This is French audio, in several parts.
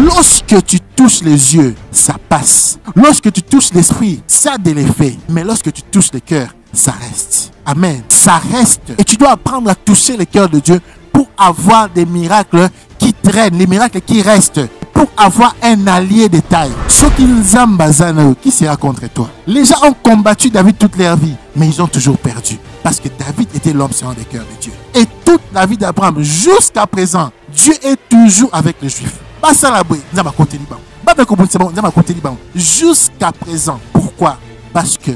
Lorsque tu touches les yeux, ça passe. Lorsque tu touches l'esprit, ça a de l'effet. Mais lorsque tu touches le cœur, ça reste. Amen. Ça reste. Et tu dois apprendre à toucher le cœur de Dieu pour avoir des miracles qui traînent, les miracles qui restent. Pour avoir un allié de taille. Ceux qui nous ambazanent, qui sera contre toi? Les gens ont combattu David toute leur vie, mais ils ont toujours perdu. Parce que David était l'homme selon le cœur de Dieu. Et toute la vie d'Abraham, jusqu'à présent, Dieu est toujours avec les Juifs. Jusqu'à présent. Pourquoi? Parce que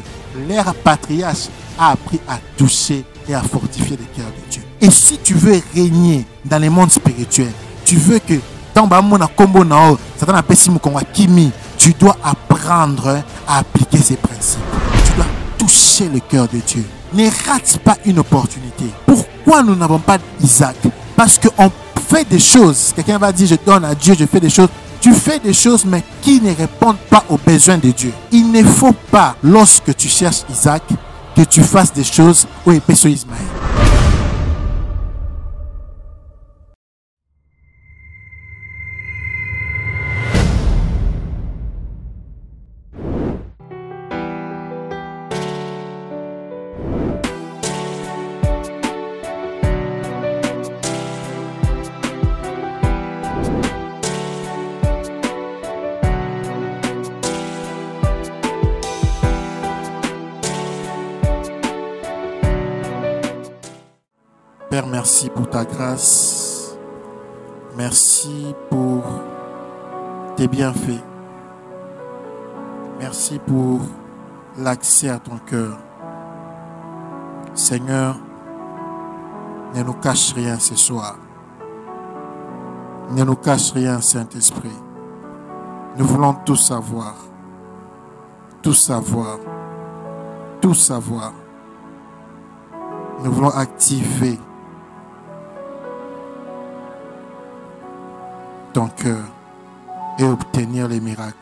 l'ère patriarche a appris à toucher et à fortifier le cœur de Dieu. Et si tu veux régner dans les mondes spirituels, tu veux que tu dois apprendre à appliquer ces principes. Tu dois toucher le cœur de Dieu. Ne rate pas une opportunité. Pourquoi nous n'avons pas Isaac? Parce qu'on fait des choses. Quelqu'un va dire, je donne à Dieu, je fais des choses. Tu fais des choses, mais qui ne répondent pas aux besoins de Dieu. Il ne faut pas, lorsque tu cherches Isaac, que tu fasses des choses où il peut sur Ismaël. Père, merci pour ta grâce. Merci pour tes bienfaits. Merci pour l'accès à ton cœur. Seigneur, ne nous cache rien ce soir. Ne nous cache rien, Saint-Esprit. Nous voulons tout savoir. Tout savoir. Tout savoir. Nous voulons activer ton cœur et obtenir les miracles.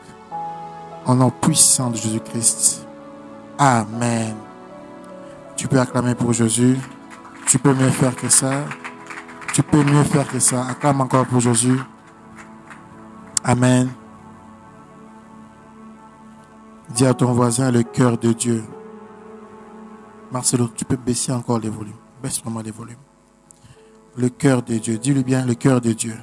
Au nom puissant de Jésus-Christ. Amen. Tu peux acclamer pour Jésus. Tu peux mieux faire que ça. Tu peux mieux faire que ça. Acclame encore pour Jésus. Amen. Dis à ton voisin le cœur de Dieu. Marcelo, tu peux baisser encore les volumes. Baisse vraiment les volumes. Le cœur de Dieu. Dis-lui bien le cœur de Dieu.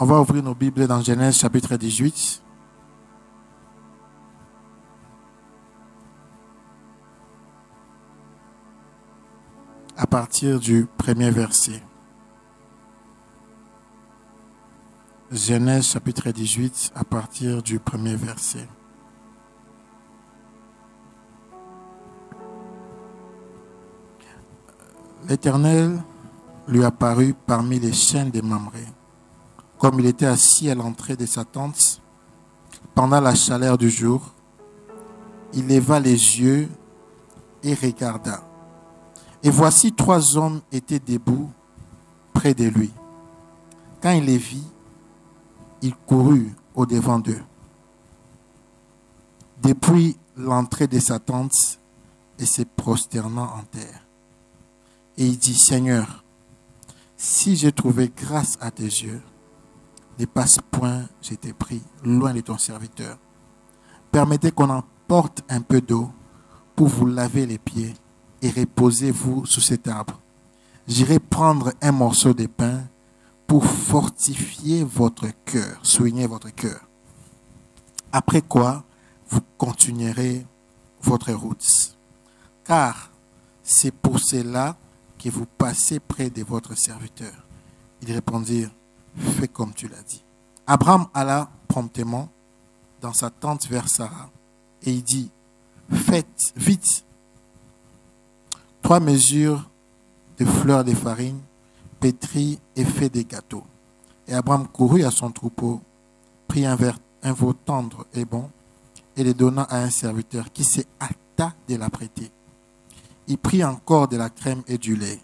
On va ouvrir nos Bibles dans Genèse chapitre 18. À partir du premier verset. Genèse chapitre 18 à partir du premier verset. L'Éternel lui apparut parmi les chênes de Mamré, comme il était assis à l'entrée de sa tente pendant la chaleur du jour. Il leva les yeux et regarda. Et voici 3 hommes étaient debout près de lui. Quand il les vit, il courut au-devant d'eux, depuis l'entrée de sa tente, et se prosternant en terre. Et il dit, Seigneur, si j'ai trouvé grâce à tes yeux, ne passe point, je t'ai pris, loin de ton serviteur. Permettez qu'on emporte un peu d'eau pour vous laver les pieds et reposez-vous sous cet arbre. J'irai prendre un morceau de pain pour fortifier votre cœur, soigner votre cœur. Après quoi, vous continuerez votre route. Car c'est pour cela que vous passez près de votre serviteur. Ils répondirent, fais comme tu l'as dit. Abraham alla promptement dans sa tente vers Sarah et il dit, faites vite 3 mesures de fleurs de farine, pétries et fait des gâteaux. Et Abraham courut à son troupeau, prit un veau tendre et bon, et le donna à un serviteur qui se hâta de l'apprêter. Il prit encore de la crème et du lait.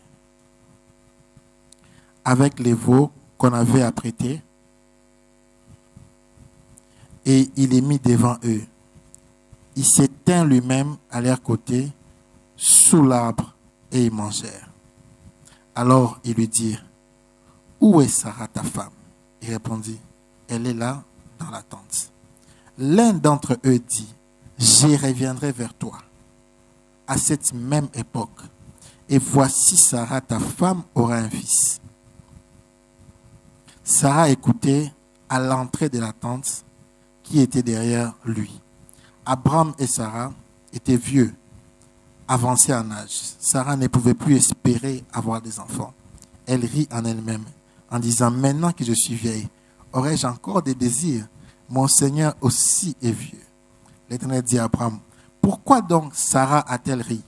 Avec les veaux qu'on avait apprêtés, et il les mit devant eux. Il s'étint lui-même à leur côté, sous l'arbre, et ils mangèrent. Alors ils lui dirent, où est Sarah ta femme? Il répondit, elle est là dans la tente. L'un d'entre eux dit, je reviendrai vers toi à cette même époque, et voici Sarah ta femme aura un fils. Sarah écoutait à l'entrée de la tente qui était derrière lui. Abraham et Sarah étaient vieux, avancés en âge. Sarah ne pouvait plus espérer avoir des enfants. Elle rit en elle-même en disant, maintenant que je suis vieille, aurais-je encore des désirs? Mon Seigneur aussi est vieux. L'Éternel dit à Abraham, pourquoi donc Sarah a-t-elle ri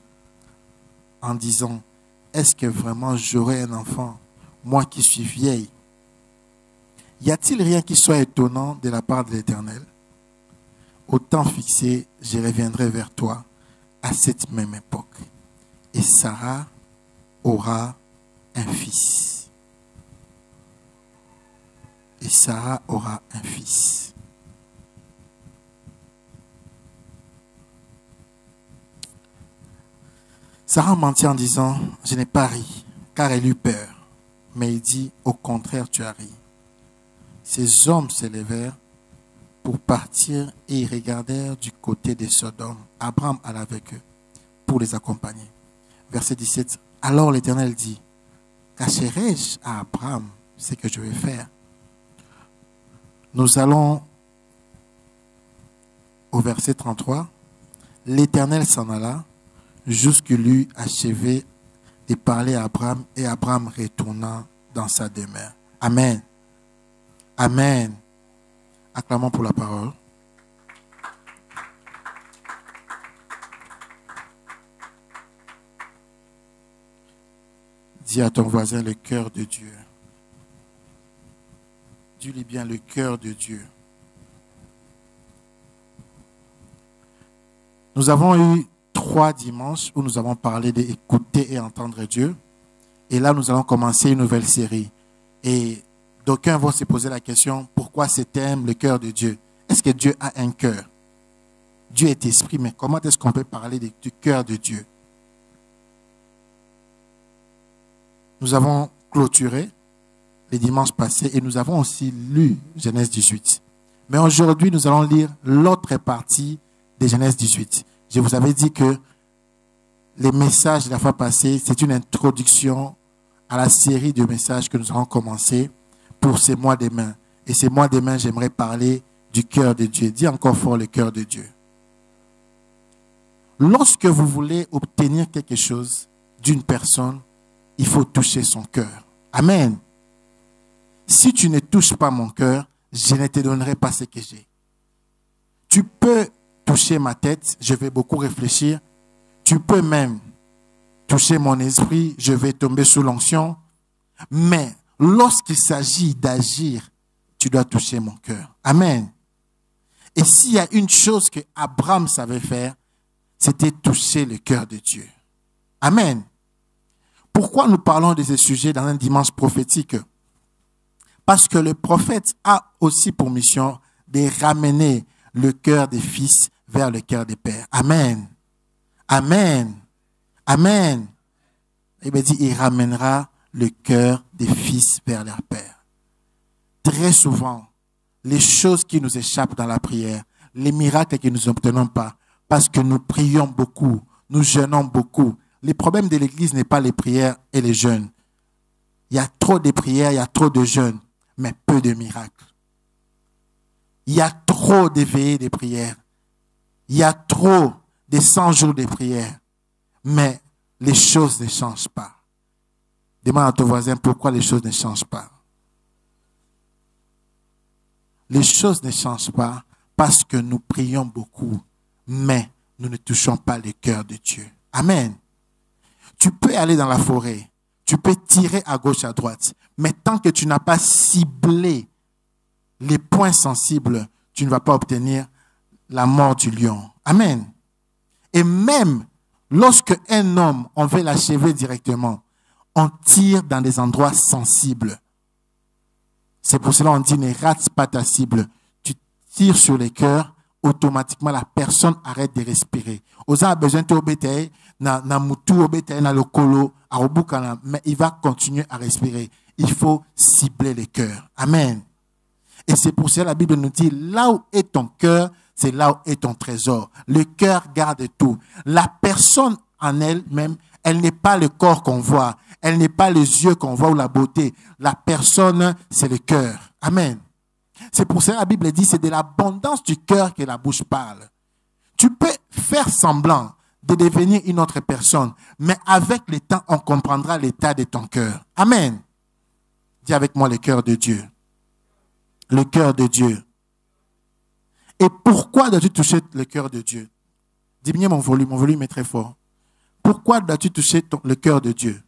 en disant, est-ce que vraiment j'aurai un enfant, moi qui suis vieille? Y a-t-il rien qui soit étonnant de la part de l'Éternel? Au temps fixé, je reviendrai vers toi à cette même époque. Et Sarah aura un fils. Et Sarah aura un fils. Sarah mentit en disant, je n'ai pas ri, car elle eut peur. Mais il dit, au contraire, tu as ri. Ces hommes se levèrent pour partir et ils regardèrent du côté de Sodome. Abraham alla avec eux pour les accompagner. Verset 17. Alors l'Éternel dit, cacherai-je à Abraham ce que je vais faire? Nous allons au verset 33. L'Éternel s'en alla jusqu'il eut achevé de parler à Abraham et Abraham retourna dans sa demeure. Amen. Amen. Acclamons pour la parole. Dis à ton voisin le cœur de Dieu. Dis-lui bien le cœur de Dieu. Nous avons eu 3 dimanches où nous avons parlé d'écouter et entendre Dieu. Et là, nous allons commencer une nouvelle série. Et d'aucuns vont se poser la question, pourquoi ce thème, le cœur de Dieu? Est-ce que Dieu a un cœur? Dieu est esprit, mais comment est-ce qu'on peut parler du cœur de Dieu? Nous avons clôturé les dimanches passés et nous avons aussi lu Genèse 18. Mais aujourd'hui, nous allons lire l'autre partie de Genèse 18. Je vous avais dit que les messages de la fois passée, c'est une introduction à la série de messages que nous allons commencer pour ces mois de mai. Et ces mois de mai, j'aimerais parler du cœur de Dieu. Dis encore fort le cœur de Dieu. Lorsque vous voulez obtenir quelque chose d'une personne, il faut toucher son cœur. Amen. Si tu ne touches pas mon cœur, je ne te donnerai pas ce que j'ai. Tu peux toucher ma tête, je vais beaucoup réfléchir. Tu peux même toucher mon esprit, je vais tomber sous l'onction. Mais lorsqu'il s'agit d'agir, tu dois toucher mon cœur. Amen. Et s'il y a une chose que Abraham savait faire, c'était toucher le cœur de Dieu. Amen. Pourquoi nous parlons de ce sujet dans un dimanche prophétique? Parce que le prophète a aussi pour mission de ramener le cœur des fils vers le cœur des pères. Amen. Amen. Amen. Il me dit, il ramènera le cœur des fils vers leur père. Très souvent, les choses qui nous échappent dans la prière, les miracles que nous n'obtenons pas, parce que nous prions beaucoup, nous jeûnons beaucoup. Le problème de l'Église n'est pas les prières et les jeûnes. Il y a trop de prières, il y a trop de jeûnes, mais peu de miracles. Il y a trop de veillées de prières. Il y a trop de 100 jours de prières, mais les choses ne changent pas. Demande à ton voisin pourquoi les choses ne changent pas. Les choses ne changent pas parce que nous prions beaucoup, mais nous ne touchons pas le cœur de Dieu. Amen. Tu peux aller dans la forêt, tu peux tirer à gauche, à droite, mais tant que tu n'as pas ciblé les points sensibles, tu ne vas pas obtenir la mort du lion. Amen. Et même lorsque un homme, on veut l'achever directement, on tire dans des endroits sensibles. C'est pour cela qu'on dit ne rate pas ta cible. Tu tires sur les cœurs, automatiquement la personne arrête de respirer. Osa a besoin de obéter, na mutu obéter na lokolo, mais il va continuer à respirer. il faut cibler les cœurs. Amen. Et c'est pour ça que la Bible nous dit, là où est ton cœur, c'est là où est ton trésor. Le cœur garde tout. La personne en elle-même, elle n'est pas le corps qu'on voit. Elle n'est pas les yeux qu'on voit ou la beauté. La personne, c'est le cœur. Amen. C'est pour ça que la Bible dit, c'est de l'abondance du cœur que la bouche parle. Tu peux faire semblant de devenir une autre personne, mais avec le temps, on comprendra l'état de ton cœur. Amen. Dis avec moi le cœur de Dieu. Le cœur de Dieu. Et pourquoi dois-tu toucher le cœur de Dieu? Diminuez mon volume est très fort. Pourquoi dois-tu toucher le cœur de Dieu?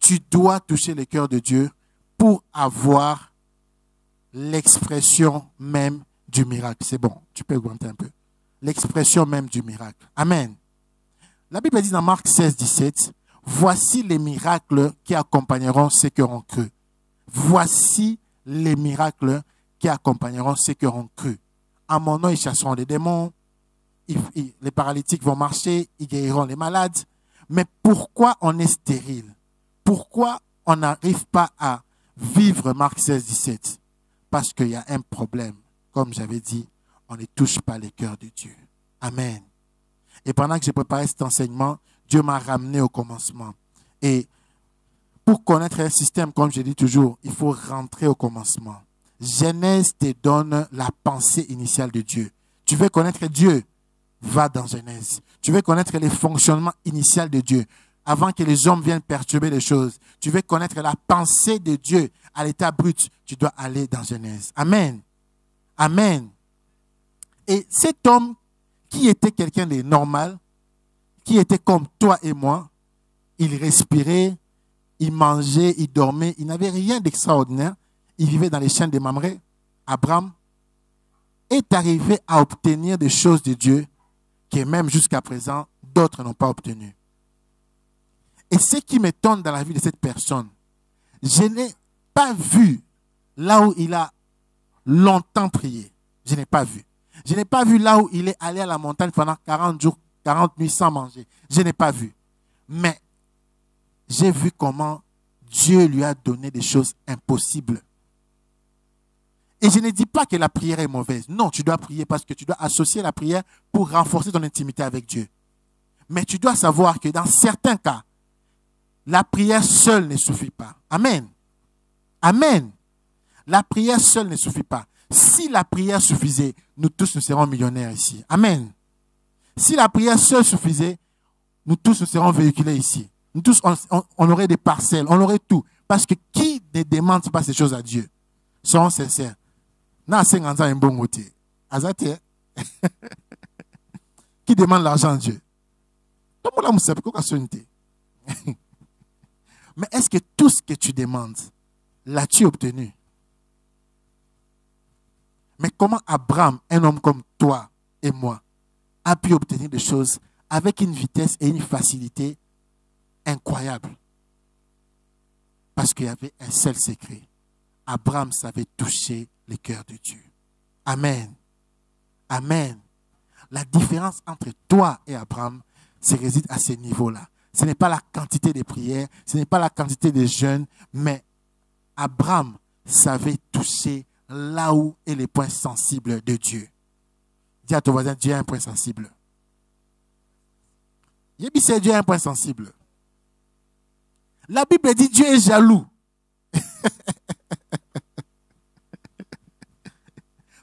Tu dois toucher le cœur de Dieu pour avoir l'expression même du miracle. C'est bon, tu peux augmenter un peu. L'expression même du miracle. Amen. La Bible dit dans Marc 16, 17, « Voici les miracles qui accompagneront ceux qui auront cru. » Voici les miracles qui accompagneront ceux qui auront cru. En mon nom, ils chasseront les démons, les paralytiques vont marcher, ils guériront les malades. Mais pourquoi on est stérile? Pourquoi on n'arrive pas à vivre Marc 16, 17? Parce qu'il y a un problème. Comme j'avais dit, on ne touche pas les cœurs de Dieu. Amen. Et pendant que j'ai préparé cet enseignement, Dieu m'a ramené au commencement. Et pour connaître un système, comme je dis toujours, il faut rentrer au commencement. Genèse te donne la pensée initiale de Dieu. Tu veux connaître Dieu? Va dans Genèse. Tu veux connaître les fonctionnements initiaux de Dieu avant que les hommes viennent perturber les choses. Tu veux connaître la pensée de Dieu à l'état brut. Tu dois aller dans Genèse. Amen. Amen. Et cet homme qui était quelqu'un de normal, qui était comme toi et moi, il respirait, il mangeait, il dormait, il n'avait rien d'extraordinaire. Il vivait dans les chaînes de Mamré. Abraham est arrivé à obtenir des choses de Dieu que même jusqu'à présent, d'autres n'ont pas obtenues. Et ce qui m'étonne dans la vie de cette personne, je n'ai pas vu là où il a longtemps prié. Je n'ai pas vu. Je n'ai pas vu là où il est allé à la montagne pendant 40 jours, 40 nuits sans manger. Je n'ai pas vu. Mais j'ai vu comment Dieu lui a donné des choses impossibles. Et je ne dis pas que la prière est mauvaise. Non, tu dois prier parce que tu dois associer la prière pour renforcer ton intimité avec Dieu. Mais tu dois savoir que dans certains cas, la prière seule ne suffit pas. Amen. Amen. La prière seule ne suffit pas. Si la prière suffisait, nous tous nous serons millionnaires ici. Amen. Si la prière seule suffisait, nous tous nous serons véhiculés ici. Nous tous, on aurait des parcelles, on aurait tout. Parce que qui ne demande pas ces choses à Dieu? Soyons sincères. Qui demande l'argent à Dieu? Mais est-ce que tout ce que tu demandes, l'as-tu obtenu? Mais comment Abraham, un homme comme toi et moi, a pu obtenir des choses avec une vitesse et une facilité incroyables? Parce qu'il y avait un seul secret. Abraham savait toucher le cœur de Dieu. Amen. Amen. La différence entre toi et Abraham se réside à ce niveau-là. Ce n'est pas la quantité de prières, ce n'est pas la quantité de jeûnes, mais Abraham savait toucher là où est les points sensibles de Dieu. Dis à ton voisin, Dieu a un point sensible. Dieu a un point sensible. La Bible dit Dieu est jaloux.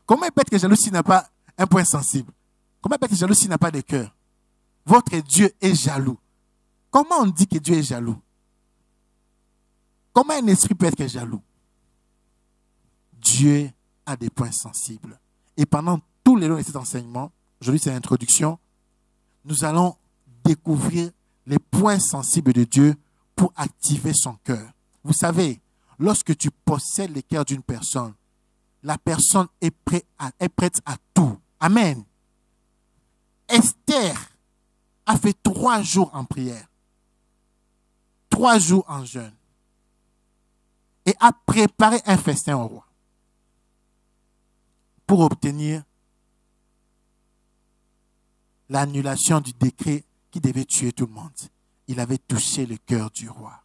Comment il peut être jaloux s'il n'a pas un point sensible? Comment il peut être jaloux s'il n'a pas de cœur? Votre Dieu est jaloux. Comment on dit que Dieu est jaloux? Comment un esprit peut être jaloux? Dieu a des points sensibles. Et pendant tout le long de cet enseignement, aujourd'hui c'est l'introduction, nous allons découvrir les points sensibles de Dieu pour activer son cœur. Vous savez, lorsque tu possèdes le cœur d'une personne, la personne est prête à tout. Amen. Esther a fait 3 jours en prière, 3 jours en jeûne, et a préparé un festin au roi pour obtenir l'annulation du décret qui devait tuer tout le monde. Il avait touché le cœur du roi.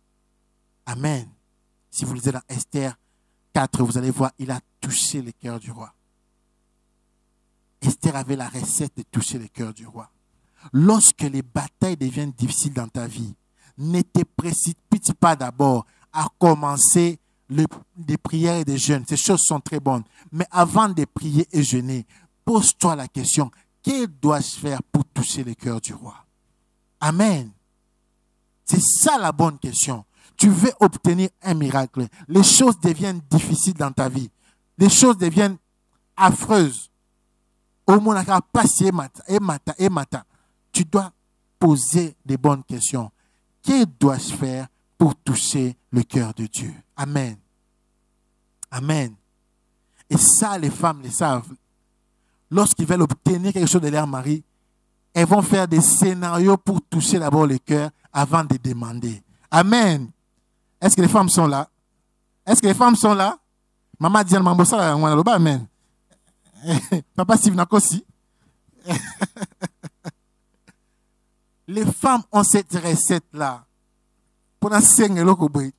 Amen. Si vous lisez dans Esther 4, vous allez voir, il a touché le cœur du roi. Esther avait la recette de toucher le cœur du roi. Lorsque les batailles deviennent difficiles dans ta vie, ne te précipite pas d'abord à commencer des prières et des jeûnes. Ces choses sont très bonnes. Mais avant de prier et jeûner, pose-toi la question, que dois-je faire pour toucher le cœur du roi? Amen. C'est ça la bonne question. Tu veux obtenir un miracle. Les choses deviennent difficiles dans ta vie. Les choses deviennent affreuses. Au moins, tu dois poser des bonnes questions. Que dois-je faire pour toucher le cœur de Dieu? Amen. Amen. Et ça, les femmes le savent. Lorsqu'ils veulent obtenir quelque chose de leur mari, elles vont faire des scénarios pour toucher d'abord le cœur avant de demander. Amen. Est-ce que les femmes sont là? Est-ce que les femmes sont là? Maman dit, amen. Papa Steve Nakosi. Les femmes ont cette recette-là. Pour la seigne loko boy.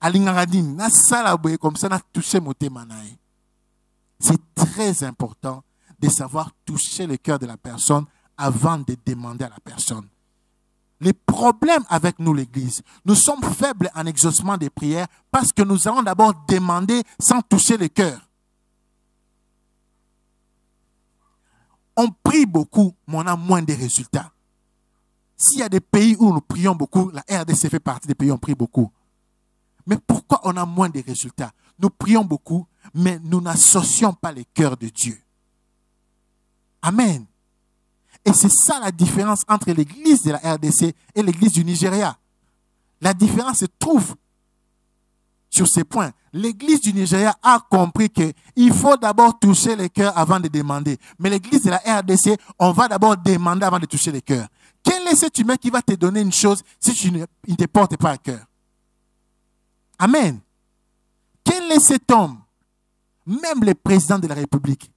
Alingaradine, na sala boy comme ça na touché mon témanaï. C'est très important de savoir toucher le cœur de la personne avant de demander à la personne. Les problèmes avec nous, l'Église, nous sommes faibles en exaucement des prières parce que nous allons d'abord demander sans toucher le cœur. On prie beaucoup, mais on a moins de résultats. S'il y a des pays où nous prions beaucoup, la RDC fait partie des pays où on prie beaucoup. Mais pourquoi on a moins de résultats? Nous prions beaucoup, mais nous n'associons pas le cœur de Dieu. Amen. Et c'est ça la différence entre l'église de la RDC et l'église du Nigeria. La différence se trouve sur ces points. L'église du Nigeria a compris qu'il faut d'abord toucher le cœur avant de demander. Mais l'église de la RDC, on va d'abord demander avant de toucher le cœur. Quel est cet humain qui va te donner une chose si tu ne te portes pas à cœur? Amen. Quel est cet homme? Même le président de la République.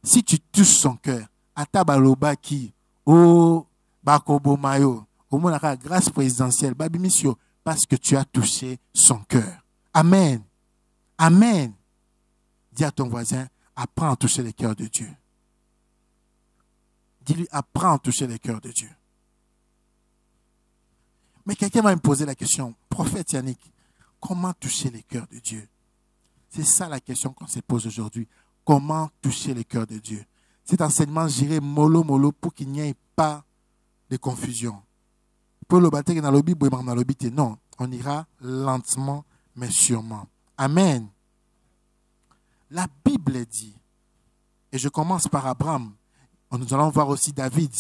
Si tu touches son cœur, Atabaloba qui, oh, Bakobo Mayo, au moins la grâce présidentielle, Babi Missio, parce que tu as touché son cœur. Amen. Amen. Dis à ton voisin, apprends à toucher le cœur de Dieu. Dis-lui, apprends à toucher le cœur de Dieu. Mais quelqu'un va me poser la question, prophète Yannick, comment toucher le cœur de Dieu? C'est ça la question qu'on se pose aujourd'hui. Comment toucher le cœur de Dieu? Cet enseignement, j'irai mollo mollo pour qu'il n'y ait pas de confusion. Pour le bâtir dans le Bible, non, on ira lentement mais sûrement. Amen. La Bible dit, et je commence par Abraham, nous allons voir aussi David,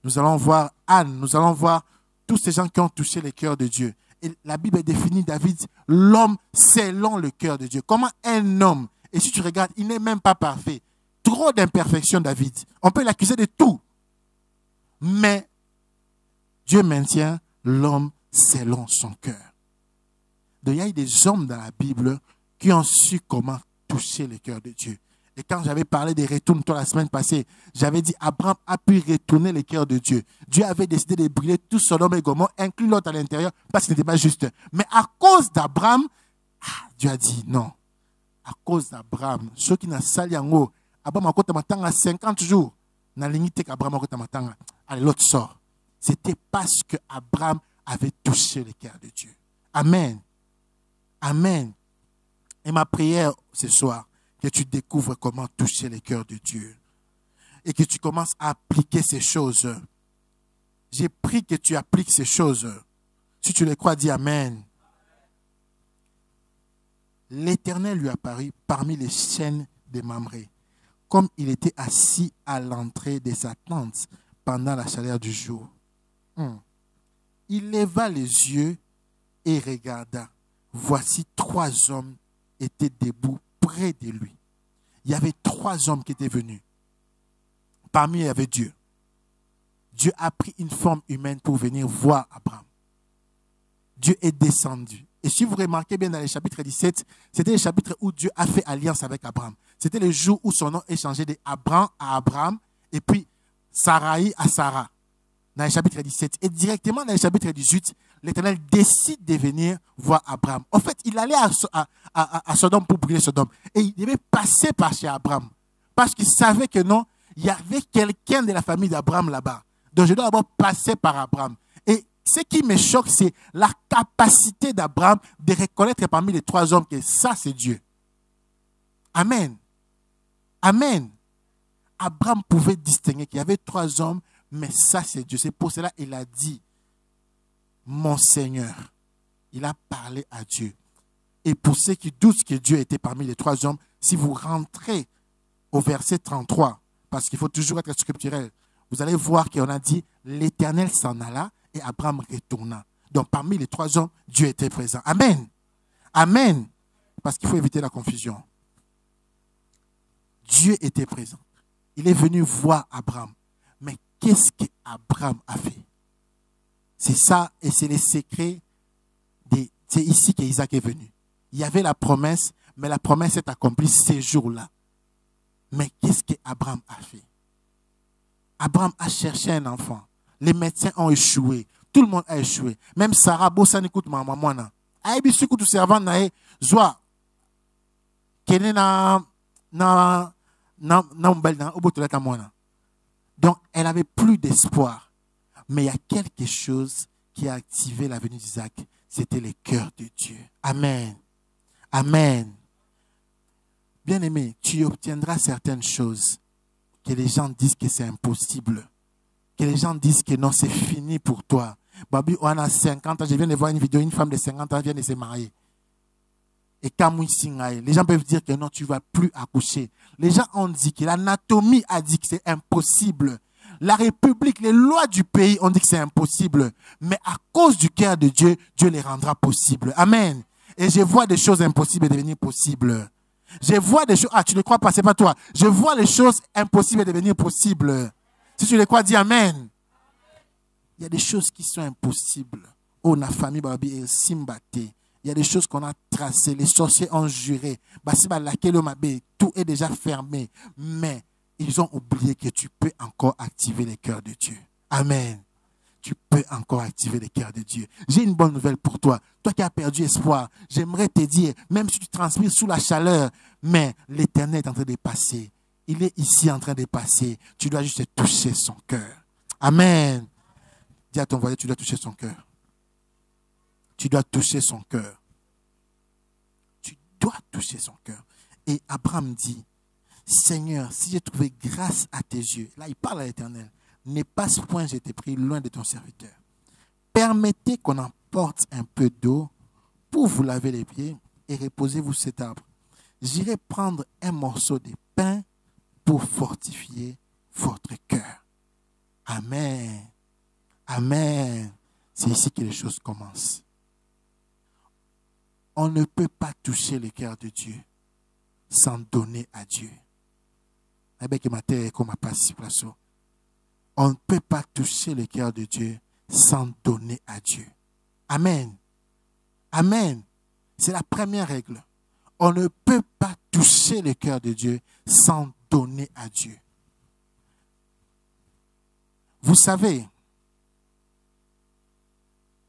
nous allons voir Anne, nous allons voir tous ces gens qui ont touché le cœur de Dieu. Et la Bible définit David, l'homme selon le cœur de Dieu. Comment un homme, et si tu regardes, il n'est même pas parfait. Trop d'imperfections, David. On peut l'accuser de tout. Mais Dieu maintient l'homme selon son cœur. Donc, il y a eu des hommes dans la Bible qui ont su comment toucher le cœur de Dieu. Et quand j'avais parlé des retours la semaine passée, j'avais dit Abraham a pu retourner le cœur de Dieu. Dieu avait décidé de brûler tout Sodome et Gomorrhe, inclus l'autre à l'intérieur, parce qu'il n'était pas juste. Mais à cause d'Abraham, Dieu a dit non. À cause d'Abraham, ceux qui n'ont sali en haut, Abraham a 50 jours. N'a limité qu'Abraham a allez, l'autre sort. C'était parce que Abraham avait touché le cœur de Dieu. Amen. Amen. Et ma prière ce soir, que tu découvres comment toucher le cœur de Dieu. Et que tu commences à appliquer ces choses. J'ai pris que tu appliques ces choses. Si tu les crois, dis Amen. L'Éternel lui apparut parmi les chênes de Mamré, comme il était assis à l'entrée de sa tente pendant la chaleur du jour. Il leva les yeux et regarda. Voici 3 hommes étaient debout près de lui. Il y avait 3 hommes qui étaient venus. Parmi eux, il y avait Dieu. Dieu a pris une forme humaine pour venir voir Abraham. Dieu est descendu. Et si vous remarquez bien dans le chapitre 17, c'était le chapitre où Dieu a fait alliance avec Abraham. C'était le jour où son nom est changé de Abraham à Abraham et puis Sarai à Sarah. Dans le chapitre 17. Et directement dans le chapitre 18, l'Éternel décide de venir voir Abraham. En fait, il allait à Sodome pour brûler Sodome. Et il devait passer par chez Abraham. Parce qu'il savait que non, il y avait quelqu'un de la famille d'Abraham là-bas. Donc je dois d'abord passer par Abraham. Et ce qui me choque, c'est la capacité d'Abraham de reconnaître parmi les 3 hommes que ça, c'est Dieu. Amen. Amen. Abraham pouvait distinguer qu'il y avait 3 hommes, mais ça, c'est Dieu. C'est pour cela qu'il a dit, mon Seigneur. Il a parlé à Dieu. Et pour ceux qui doutent que Dieu était parmi les 3 hommes, si vous rentrez au verset 33, parce qu'il faut toujours être scripturel, vous allez voir qu'on a dit, l'Éternel s'en alla et Abraham retourna. Donc parmi les 3 hommes, Dieu était présent. Amen. Amen. Parce qu'il faut éviter la confusion. Dieu était présent. Il est venu voir Abraham. Mais qu'est-ce qu'Abraham a fait? C'est ça, et c'est les secrets. C'est ici qu'Isaac est venu. Il y avait la promesse, mais la promesse est accomplie ces jours-là. Mais qu'est-ce qu'Abraham a fait? Abraham a cherché un enfant. Les médecins ont échoué. Tout le monde a échoué. Même Sarah, bossa n'écoute ma maman. Aïe, si tu servant nae, zoa. Kene donc, elle n'avait plus d'espoir. Mais il y a quelque chose qui a activé la venue d'Isaac. C'était le cœur de Dieu. Amen. Amen. Bien-aimé, tu obtiendras certaines choses que les gens disent que c'est impossible. Que les gens disent que non, c'est fini pour toi. Babi, on a 50 ans. Je viens de voir une vidéo, une femme de 50 ans vient de se marier. Et les gens peuvent dire que non, tu ne vas plus accoucher. Les gens ont dit que l'anatomie a dit que c'est impossible. La République, les lois du pays ont dit que c'est impossible. Mais à cause du cœur de Dieu, Dieu les rendra possibles. Amen. Et je vois des choses impossibles devenir possibles. Je vois des choses... Ah, tu ne crois pas, c'est pas toi. Je vois les choses impossibles devenir possibles. Si tu les crois, dis Amen. Il y a des choses qui sont impossibles. Oh, la famille Babi et Simbate. Il y a des choses qu'on a tracées. Les sorciers ont juré. Tout est déjà fermé. Mais ils ont oublié que tu peux encore activer les cœurs de Dieu. Amen. Tu peux encore activer les cœurs de Dieu. J'ai une bonne nouvelle pour toi. Toi qui as perdu espoir, j'aimerais te dire, même si tu transpires sous la chaleur, mais l'Éternel est en train de passer. Il est ici en train de passer. Tu dois juste toucher son cœur. Amen. Dis à ton voisin, tu dois toucher son cœur. Tu dois toucher son cœur. Tu dois toucher son cœur. Et Abraham dit, Seigneur, si j'ai trouvé grâce à tes yeux, là il parle à l'Éternel, n'aie pas ce point, j'ai été pris loin de ton serviteur. Permettez qu'on emporte un peu d'eau pour vous laver les pieds et reposez-vous cet arbre. J'irai prendre un morceau de pain pour fortifier votre cœur. Amen. Amen. C'est ici que les choses commencent. On ne peut pas toucher le cœur de Dieu sans donner à Dieu. On ne peut pas toucher le cœur de Dieu sans donner à Dieu. Amen. Amen. C'est la première règle. On ne peut pas toucher le cœur de Dieu sans donner à Dieu. Vous savez,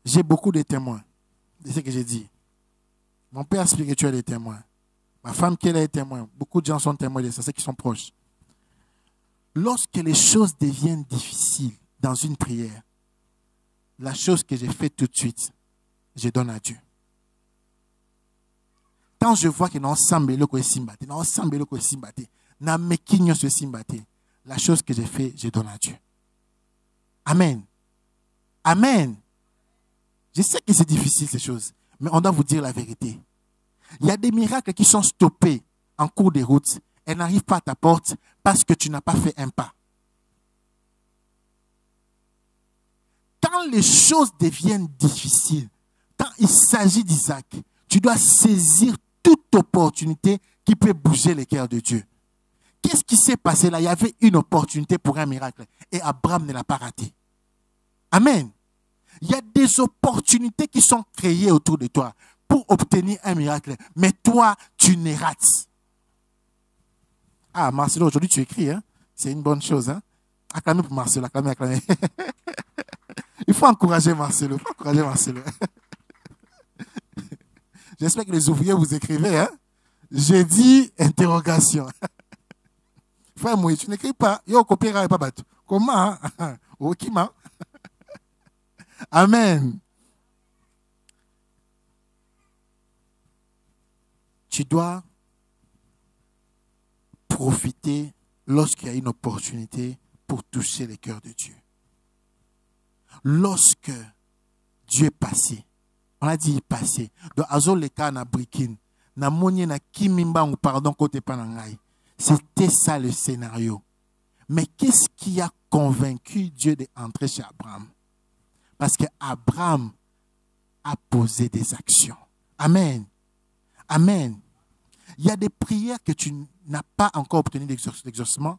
j'ai beaucoup de témoins de ce que j'ai dit. Mon père spirituel est témoin. Ma femme qui est témoin. Beaucoup de gens sont témoins de ça, ceux qui sont proches. Lorsque les choses deviennent difficiles dans une prière, la chose que j'ai fait tout de suite, je donne à Dieu. Quand je vois que non semble le simbate, la chose que j'ai fait, je donne à Dieu. Amen. Amen. Je sais que c'est difficile ces choses, mais on doit vous dire la vérité. Il y a des miracles qui sont stoppés en cours de route. Elles n'arrivent pas à ta porte parce que tu n'as pas fait un pas. Quand les choses deviennent difficiles, quand il s'agit d'Isaac, tu dois saisir toute opportunité qui peut bouger le cœur de Dieu. Qu'est-ce qui s'est passé là? Il y avait une opportunité pour un miracle et Abraham ne l'a pas raté. Amen. Il y a des opportunités qui sont créées autour de toi pour obtenir un miracle. Mais toi, tu ne rates. Ah, Marcelo, aujourd'hui tu écris. Hein? C'est une bonne chose. Hein? Acclamez pour Marcelo, acclamez. Il faut encourager Marcelo. J'espère que les ouvriers vous écrivez. Hein? J'ai dit interrogation. Frère Moïse, tu n'écris pas. Yo, copiera et pas battu. Comment? Okima. Amen. Tu dois profiter lorsqu'il y a une opportunité pour toucher les cœurs de Dieu. Lorsque Dieu est passé, on a dit passé. Donc, azol le cas na brikin, na moni na kimimba ou pardon côté panangai. C'était ça le scénario. Mais qu'est-ce qui a convaincu Dieu d'entrer chez Abraham? Parce que Abraham a posé des actions. Amen. Amen. Il y a des prières que tu n'as pas encore obtenu d'exaucement,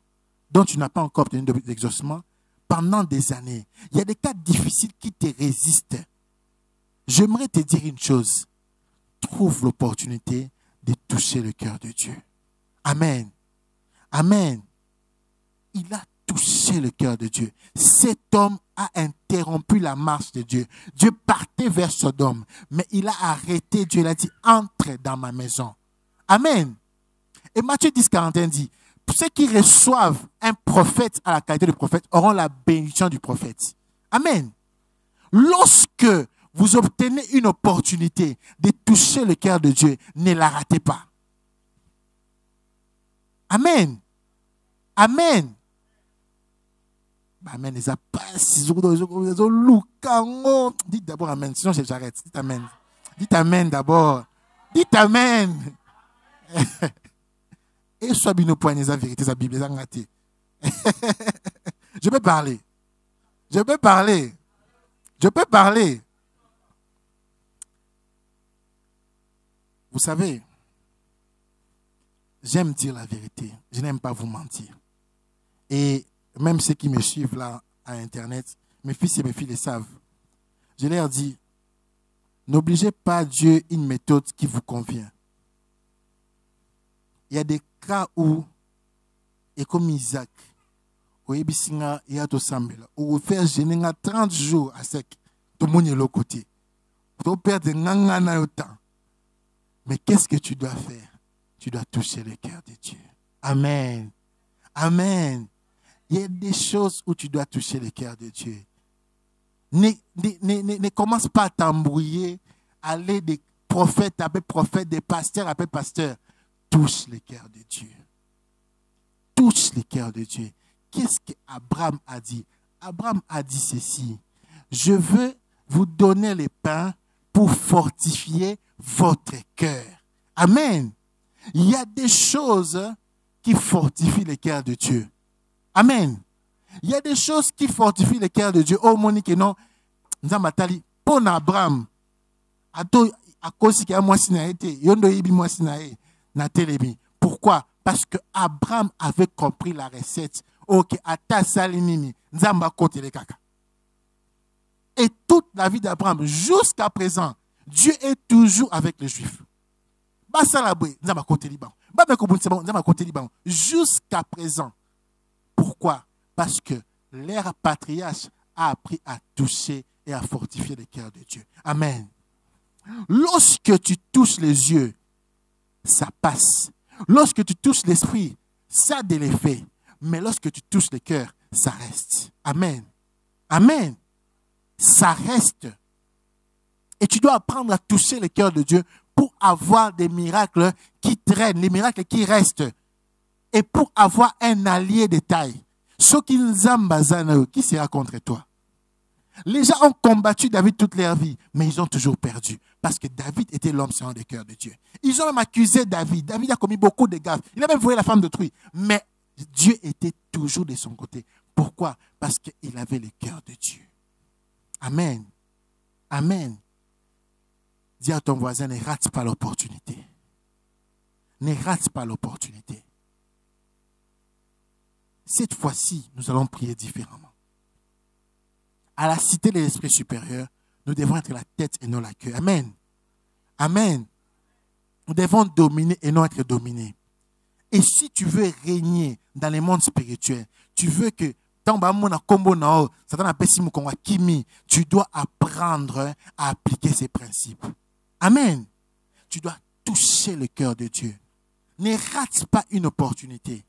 dont tu n'as pas encore obtenu d'exaucement pendant des années. Il y a des cas difficiles qui te résistent. J'aimerais te dire une chose. Trouve l'opportunité de toucher le cœur de Dieu. Amen. Amen. Il a touché le cœur de Dieu. Cet homme a interrompu la marche de Dieu. Dieu partait vers Sodome, mais il a arrêté Dieu. Il a dit, entre dans ma maison. Amen. Et Matthieu 10, 41 dit, ceux qui reçoivent un prophète à la qualité de prophète auront la bénédiction du prophète. Amen. Lorsque vous obtenez une opportunité de toucher le cœur de Dieu, ne la ratez pas. Amen. Amen. Amen. Dites d'abord Amen, sinon j'arrête. Dites Amen. Dites Amen d'abord. Dites Amen. Et soit bien au point des vérités, la Bible, je peux parler. Je peux parler. Je peux parler. Vous savez, j'aime dire la vérité. Je n'aime pas vous mentir. Et même ceux qui me suivent là à Internet, mes fils et mes filles le savent. Je leur dis, n'obligez pas Dieu une méthode qui vous convient. Il y a des cas où, et comme Isaac, où il y a où faire gêner 30 jours à sec, tout le monde est l'autre côté. Tu perds de temps. Mais qu'est-ce que tu dois faire? Tu dois toucher le cœur de Dieu. Amen. Amen. Il y a des choses où tu dois toucher le cœur de Dieu. Ne commence pas à t'embrouiller, aller des prophètes après prophètes, des pasteurs après pasteurs. Touche le cœur de Dieu. Touche le cœur de Dieu. Qu'est-ce qu'Abraham a dit? Abraham a dit ceci. Je veux vous donner les pains pour fortifier votre cœur. Amen. Il y a des choses qui fortifient le cœur de Dieu. Amen. Il y a des choses qui fortifient le cœur de Dieu. Oh, Monique, non. Nzamatali, pour Abraham, à cause qu'il y a moi sinaïté, yondo ibi moi sinaï, na télébi. Pourquoi? Parce que Abraham avait compris la recette. Ok, ata salinini, nzamba kote le kaka. Et toute la vie d'Abraham, jusqu'à présent, Dieu est toujours avec les Juifs. Jusqu'à présent. Pourquoi? Parce que l'ère patriarche a appris à toucher et à fortifier le cœur de Dieu. Amen. Lorsque tu touches les yeux, ça passe. Lorsque tu touches l'esprit, ça a de l'effet. Mais lorsque tu touches le cœur, ça reste. Amen. Amen. Ça reste. Et tu dois apprendre à toucher le cœur de Dieu pour avoir des miracles qui traînent, les miracles qui restent. Et pour avoir un allié de taille. Ceux qui qui sera contre toi. Les gens ont combattu David toute leur vie, mais ils ont toujours perdu. Parce que David était l'homme selon le cœur de Dieu. Ils ont même accusé David. David a commis beaucoup de gaffes. Il a même volé la femme d'autrui. Mais Dieu était toujours de son côté. Pourquoi? Parce qu'il avait le cœur de Dieu. Amen. Amen. Dis à ton voisin, ne rate pas l'opportunité. Ne rate pas l'opportunité. Cette fois-ci, nous allons prier différemment. À la cité de l'Esprit supérieur, nous devons être la tête et non la queue. Amen. Amen. Nous devons dominer et non être dominés. Et si tu veux régner dans les mondes spirituels, tu veux que Tu dois apprendre à appliquer ces principes. Amen. Tu dois toucher le cœur de Dieu. Ne rate pas une opportunité.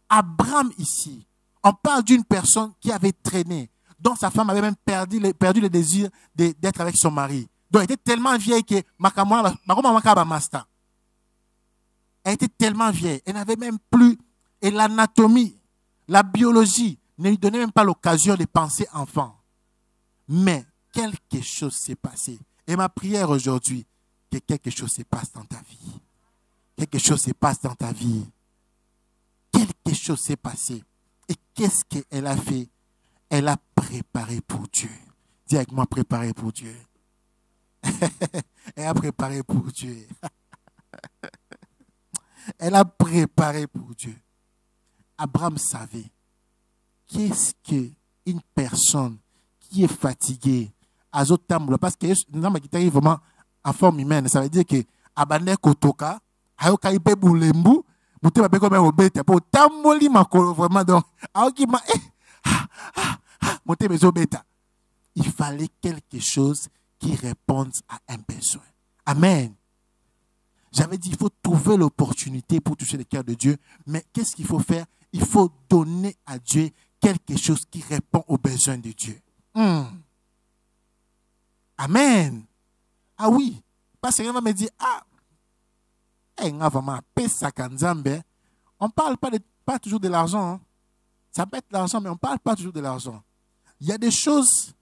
Abraham ici, on parle d'une personne qui avait traîné, dont sa femme avait même perdu le désir d'être avec son mari. Donc elle était tellement vieille que elle était tellement vieille, elle n'avait même plus, et l'anatomie, la biologie ne lui donnait même pas l'occasion de penser enfant. Mais quelque chose s'est passé. Et ma prière aujourd'hui, que quelque chose se passe dans ta vie. Quelque chose se passe dans ta vie. Quelque chose s'est passé. Et qu'est-ce qu'elle a fait? Elle a préparé pour Dieu. Dis avec moi, préparé pour Dieu. Elle a préparé pour Dieu. Elle a préparé pour Dieu. Abraham savait qu'est-ce qu'une personne qui est fatiguée, parce que nous avons vraiment en forme humaine, ça veut dire que abandonner kotoka, ayoka ipe bulembu, bute ba beko me obeta, po tamoli makolo vraiment donc, ayoki ma monter mes obeta. Il fallait quelque chose qui réponde à un besoin. Amen. J'avais dit, il faut trouver l'opportunité pour toucher le cœur de Dieu. Mais qu'est-ce qu'il faut faire? Il faut donner à Dieu quelque chose qui répond aux besoins de Dieu. Amen. Ah oui. Parce que quelqu'un va me dire, on ne parle pas toujours de l'argent. Hein. Ça peut être l'argent, mais on ne parle pas toujours de l'argent. Il y a des choses,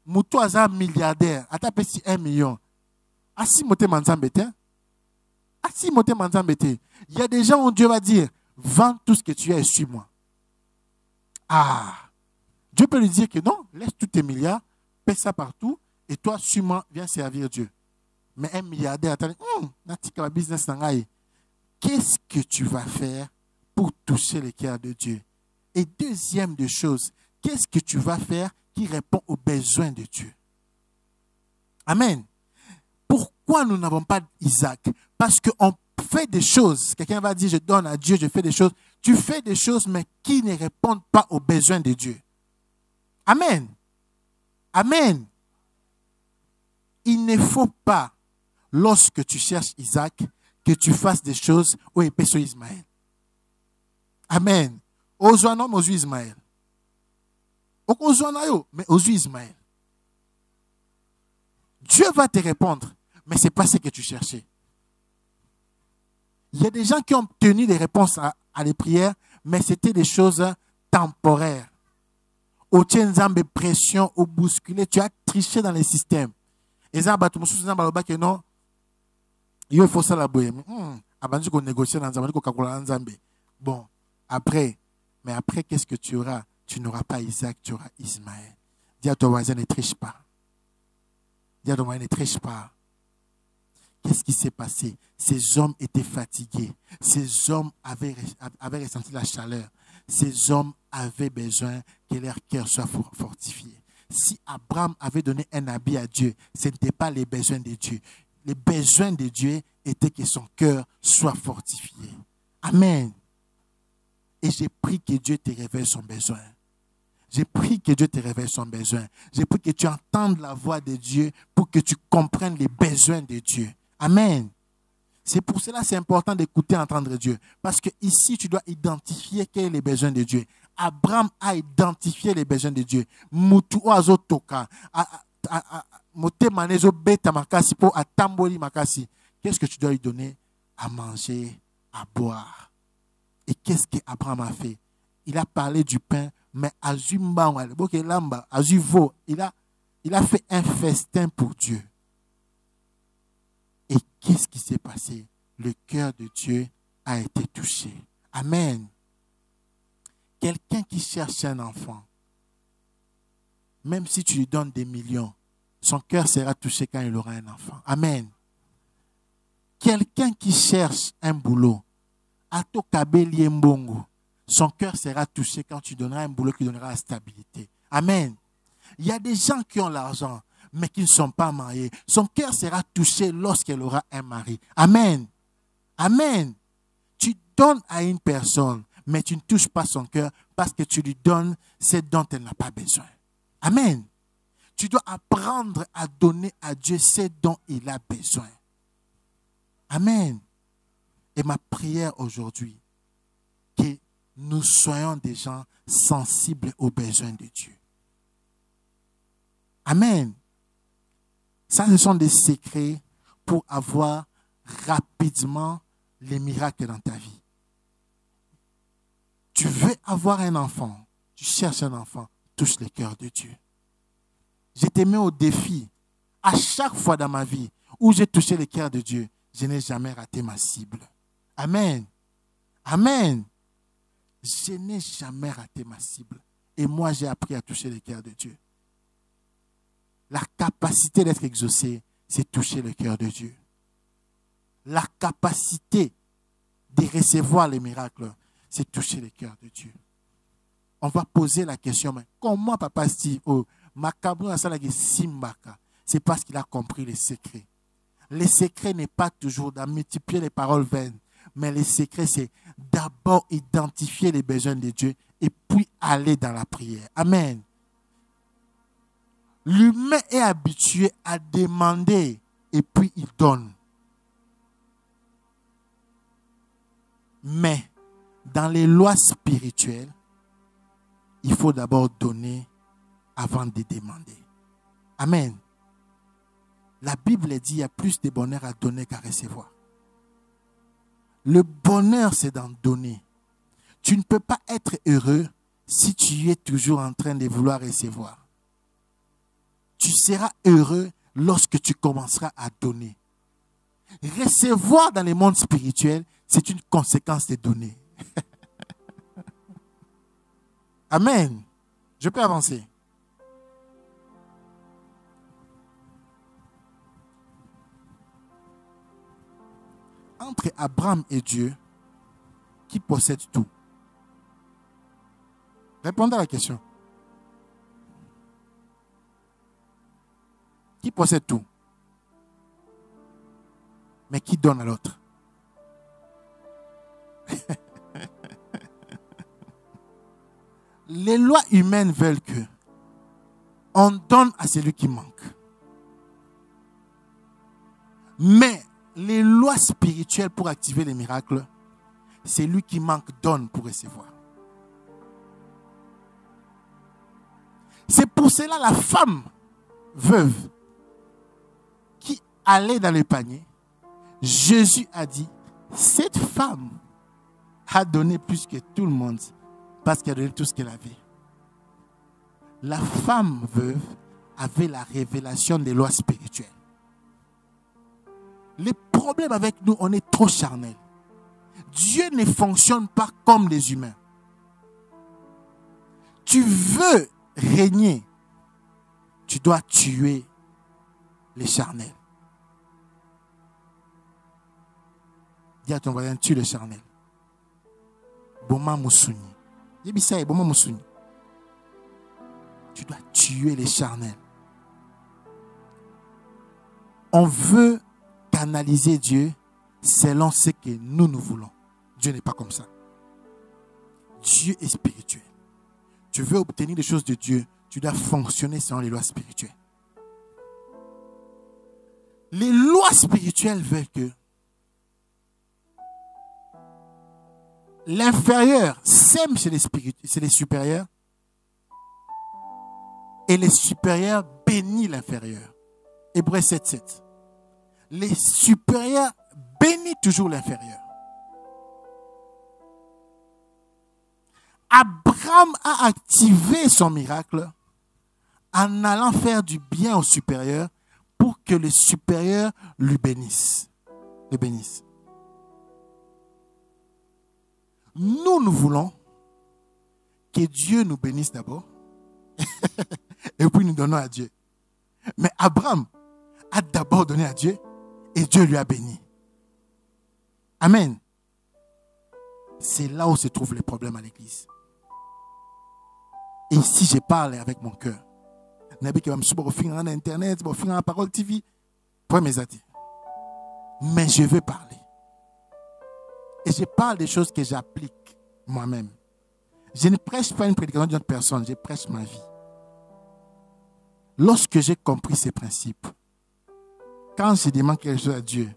Moutou Azam milliardaire, à taper 1 million. Asi moté manzambete. Asi moté manzambete. Il y a des gens où Dieu va dire, vends tout ce que tu as et suis-moi. Dieu peut lui dire que non, laisse tous tes milliards, paie ça partout, et toi, suis-moi, viens servir Dieu. Mais un milliardaire, qu'est-ce que tu vas faire pour toucher le cœur de Dieu? Et deuxième des choses, qu'est-ce que tu vas faire qui répond aux besoins de Dieu? Amen. Pourquoi nous n'avons pas Isaac? Parce qu'on fait des choses. Quelqu'un va dire, je donne à Dieu, je fais des choses. Tu fais des choses, mais qui ne répondent pas aux besoins de Dieu. Amen. Amen. Il ne faut pas, lorsque tu cherches Isaac, que tu fasses des choses où il peut sur Ismaël. Amen. Ozoanom aux Ismaël. Mais aux Ismaël. Dieu va te répondre, mais ce n'est pas ce que tu cherchais. Il y a des gens qui ont obtenu des réponses à les prières, mais c'était des choses temporaires. Au tien de pression, au bousculé, tu as triché dans les systèmes. Et ça, non, il faut ça la boue. Avant qu'on négocie dans un bon, après, mais après, qu'est-ce que tu auras? Tu n'auras pas Isaac, tu auras Ismaël. Dis à ton voisin, ne triche pas. Dis à ton voisin, ne triche pas. Qu'est-ce qui s'est passé? Ces hommes étaient fatigués. Ces hommes avaient ressenti la chaleur. Ces hommes avaient besoin que leur cœur soit fortifié. Si Abraham avait donné un habit à Dieu, ce n'était pas les besoins de Dieu. Les besoins de Dieu étaient que son cœur soit fortifié. Amen. Et j'ai prié que Dieu te révèle son besoin. J'ai prié que Dieu te révèle son besoin. J'ai prié que tu entendes la voix de Dieu pour que tu comprennes les besoins de Dieu. Amen. C'est pour cela que c'est important d'écouter et entendre Dieu. Parce que ici, tu dois identifier quels sont les besoins de Dieu. Abraham a identifié les besoins de Dieu. Qu'est-ce que tu dois lui donner? À manger, à boire. Et qu'est-ce qu'Abraham a fait? Il a parlé du pain, mais il a fait un festin pour Dieu. Et qu'est-ce qui s'est passé? Le cœur de Dieu a été touché. Amen. Quelqu'un qui cherche un enfant, même si tu lui donnes des millions, son cœur sera touché quand il aura un enfant. Amen. Quelqu'un qui cherche un boulot, son cœur sera touché quand tu donneras un boulot qui donnera la stabilité. Amen. Il y a des gens qui ont l'argent, mais qui ne sont pas mariés. Son cœur sera touché lorsqu'elle aura un mari. Amen. Amen. Tu donnes à une personne, mais tu ne touches pas son cœur parce que tu lui donnes ce dont elle n'a pas besoin. Amen. Tu dois apprendre à donner à Dieu ce dont il a besoin. Amen. Et ma prière aujourd'hui, que nous soyons des gens sensibles aux besoins de Dieu. Amen. Ça, ce sont des secrets pour avoir rapidement les miracles dans ta vie. Tu veux avoir un enfant, tu cherches un enfant, touche le cœur de Dieu. Je te mets au défi. À chaque fois dans ma vie où j'ai touché le cœur de Dieu, je n'ai jamais raté ma cible. Amen. Amen. Je n'ai jamais raté ma cible. Et moi, j'ai appris à toucher le cœur de Dieu. La capacité d'être exaucé, c'est toucher le cœur de Dieu. La capacité de recevoir les miracles, c'est toucher le cœur de Dieu. On va poser la question, mais comment Papa Steve, c'est parce qu'il a compris les secrets. Les secrets n'est pas toujours de multiplier les paroles vaines, mais les secrets, c'est d'abord identifier les besoins de Dieu et puis aller dans la prière. Amen. L'humain est habitué à demander et puis il donne. Mais dans les lois spirituelles, il faut d'abord donner avant de demander. Amen. La Bible dit qu'il y a plus de bonheur à donner qu'à recevoir. Le bonheur, c'est d'en donner. Tu ne peux pas être heureux si tu es toujours en train de vouloir recevoir. Tu seras heureux lorsque tu commenceras à donner. Recevoir dans le monde spirituel, c'est une conséquence de donner. Amen. Je peux avancer. Entre Abraham et Dieu, qui possède tout? Répondez à la question. Qui possède tout? Mais qui donne à l'autre? Les lois humaines veulent que on donne à celui qui manque. Mais les lois spirituelles pour activer les miracles, c'est lui qui manque donne pour recevoir. C'est pour cela la femme veuve qui allait dans le panier, Jésus a dit, cette femme a donné plus que tout le monde parce qu'elle a donné tout ce qu'elle avait. La femme veuve avait la révélation des lois spirituelles. Le problème avec nous, on est trop charnel. Dieu ne fonctionne pas comme les humains. Tu veux régner, tu dois tuer les charnels. Dis à ton voisin, tue le charnel. Boma Moussouni. Yebisa Boma Moussouni. Tu dois tuer les charnels. On veut canaliser Dieu selon ce que nous voulons. Dieu n'est pas comme ça. Dieu est spirituel. Tu veux obtenir des choses de Dieu, tu dois fonctionner selon les lois spirituelles. Les lois spirituelles veulent que l'inférieur sème chez les supérieurs et les supérieurs bénissent l'inférieur. Hébreux 7:7. Les supérieurs bénissent toujours l'inférieur. Abraham a activé son miracle en allant faire du bien au supérieur pour que le supérieur lui bénisse. Le bénisse. Nous voulons que Dieu nous bénisse d'abord et puis nous donnons à Dieu. Mais Abraham a d'abord donné à Dieu et Dieu lui a béni. Amen. C'est là où se trouve le problème à l'église. Et si je parle avec mon cœur, mais je veux parler. Et je parle des choses que j'applique moi-même. Je ne prêche pas une prédication d'une autre personne, je prêche ma vie. Lorsque j'ai compris ces principes, quand je demande quelque chose à Dieu,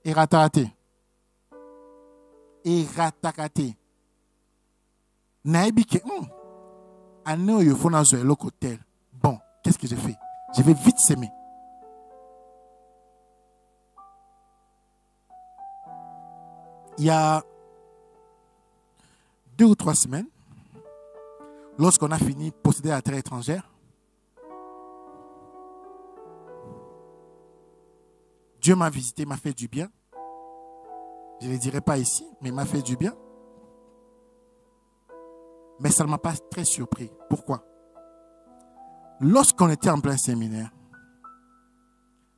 et ratarate, naïbi que, bon, qu'est-ce que je fais? Je vais vite s'aimer. Il y a 2 ou 3 semaines, lorsqu'on a fini de posséder la terre étrangère, Dieu m'a visité, m'a fait du bien. Je ne le dirai pas ici, mais il m'a fait du bien. Mais ça ne m'a pas très surpris. Pourquoi? Lorsqu'on était en plein séminaire,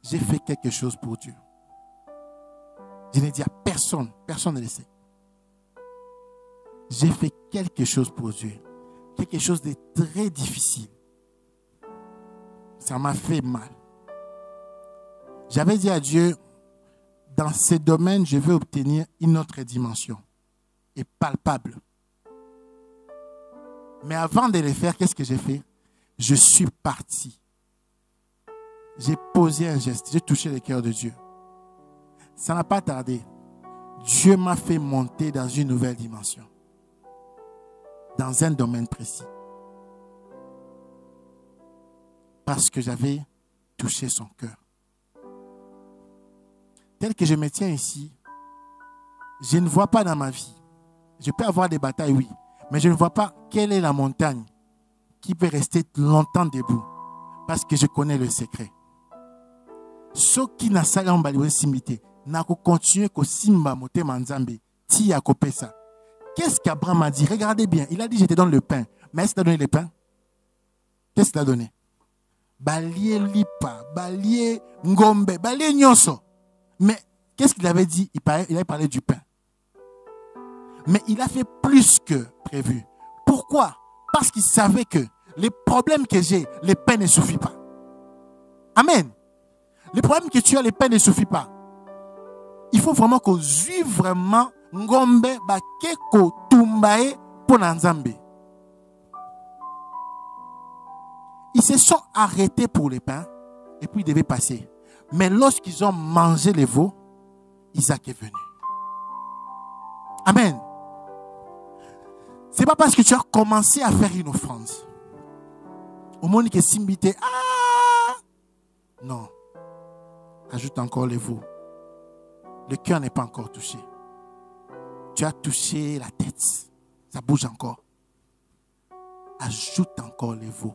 j'ai fait quelque chose pour Dieu. Je n'ai dit à personne, personne ne le sait. J'ai fait quelque chose pour Dieu. Quelque chose de très difficile. Ça m'a fait mal. J'avais dit à Dieu, dans ces domaines, je veux obtenir une autre dimension. Et palpable. Mais avant de le faire, qu'est-ce que j'ai fait? Je suis parti. J'ai posé un geste. J'ai touché le cœur de Dieu. Ça n'a pas tardé. Dieu m'a fait monter dans une nouvelle dimension. Dans un domaine précis. Parce que j'avais touché son cœur. Tel que je me tiens ici, je ne vois pas dans ma vie. Je peux avoir des batailles, oui. Mais je ne vois pas quelle est la montagne qui peut rester longtemps debout. Parce que je connais le secret. Ce qui n'a pas de simité, n'a qu'à continuer qu'au simba moté manzambe, ti a copé ça. Qu'est-ce qu'Abraham a dit? Regardez bien. Il a dit, je te donne le pain. Mais est-ce qu'il a donné le pain? Qu'est-ce qu'il a donné? Balié lipa, balié ngombe, balié nyoso. Mais qu'est-ce qu'il avait dit? Il avait parlé du pain. Mais il a fait plus que prévu. Pourquoi? Parce qu'il savait que les problèmes que j'ai, le pain ne suffit pas. Amen. Les problèmes que tu as, le pain ne suffit pas. Il faut vraiment qu'on suive vraiment ngombe bakeko tumbae pour Nzambe. Ils se sont arrêtés pour les pains et puis ils devaient passer. Mais lorsqu'ils ont mangé les veaux, Isaac est venu. Amen. Ce n'est pas parce que tu as commencé à faire une offrande. Au monde qui est simbité, non. Ajoute encore les veaux. Le cœur n'est pas encore touché. Tu as touché la tête. Ça bouge encore. Ajoute encore les veaux.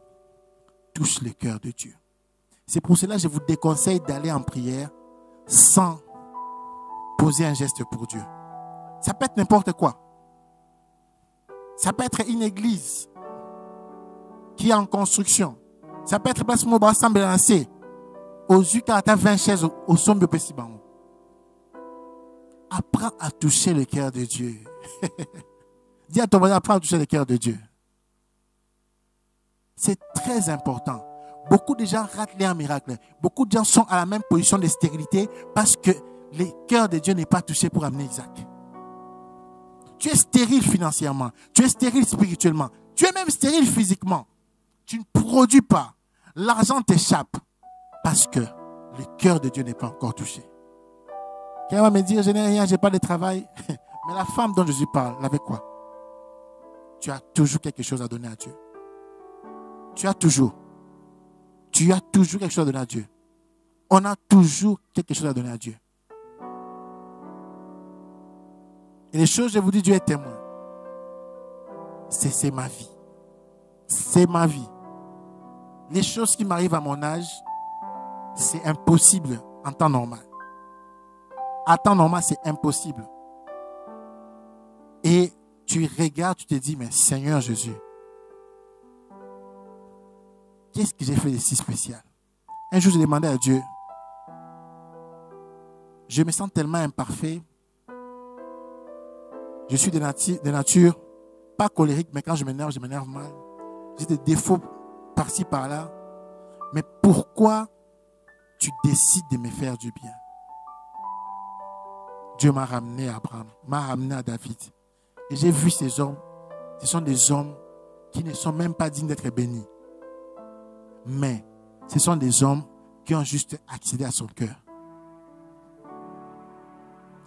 Touche le cœur de Dieu. C'est pour cela que je vous déconseille d'aller en prière sans poser un geste pour Dieu. Ça peut être n'importe quoi. Ça peut être une église qui est en construction. Ça peut être place où ensemble lancé. Aux yeux quand tu as 20 chaises au sommet petit banc. Apprends à toucher le cœur de Dieu. Dis à ton voisin, apprends à toucher le cœur de Dieu. C'est très important. Beaucoup de gens ratent leur miracle. Beaucoup de gens sont à la même position de stérilité parce que le cœur de Dieu n'est pas touché pour amener Isaac. Tu es stérile financièrement. Tu es stérile spirituellement. Tu es même stérile physiquement. Tu ne produis pas. L'argent t'échappe parce que le cœur de Dieu n'est pas encore touché. Quelqu'un va me dire, je n'ai rien, je n'ai pas de travail. Mais la femme dont Jésus parle, elle avait quoi? Tu as toujours quelque chose à donner à Dieu. Tu as toujours quelque chose à donner à Dieu. On a toujours quelque chose à donner à Dieu. Et les choses, je vous dis, Dieu est témoin. C'est ma vie. C'est ma vie. Les choses qui m'arrivent à mon âge, c'est impossible en temps normal. En temps normal, c'est impossible. Et tu regardes, tu te dis, mais Seigneur Jésus, qu'est-ce que j'ai fait de si spécial? Un jour, je demandais à Dieu, je me sens tellement imparfait. Je suis de nature pas colérique, mais quand je m'énerve mal. J'ai des défauts par-ci, par-là. Mais pourquoi tu décides de me faire du bien? Dieu m'a ramené à Abraham, m'a ramené à David. Et j'ai vu ces hommes. Ce sont des hommes qui ne sont même pas dignes d'être bénis. Mais ce sont des hommes qui ont juste accédé à son cœur.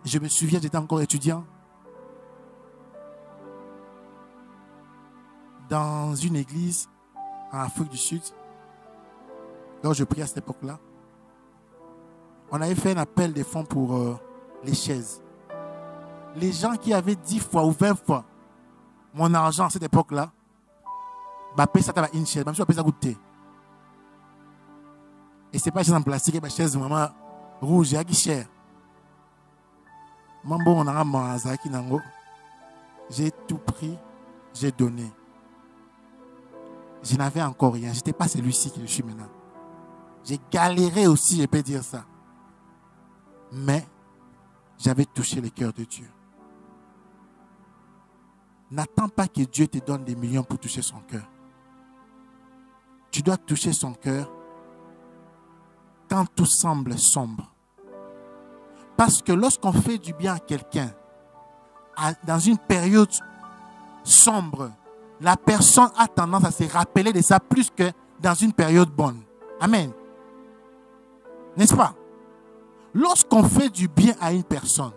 Je me souviens, j'étais encore étudiant. Dans une église en Afrique du Sud. Là où je priais à cette époque-là. On avait fait un appel de fonds pour les chaises. Les gens qui avaient 10 fois ou 20 fois mon argent à cette époque-là, bah, paye ça à une chaise. Même si on paye ça goûter. Et ce n'est pas une chaise en plastique, c'est une chaise vraiment rouge, qui est chère. J'ai tout pris, j'ai donné. Je n'avais encore rien. Je n'étais pas celui-ci que je suis maintenant. J'ai galéré aussi, je peux dire ça. Mais j'avais touché le cœur de Dieu. N'attends pas que Dieu te donne des millions pour toucher son cœur. Tu dois toucher son cœur quand tout semble sombre. Parce que lorsqu'on fait du bien à quelqu'un, dans une période sombre, la personne a tendance à se rappeler de ça plus que dans une période bonne. Amen. N'est-ce pas? Lorsqu'on fait du bien à une personne,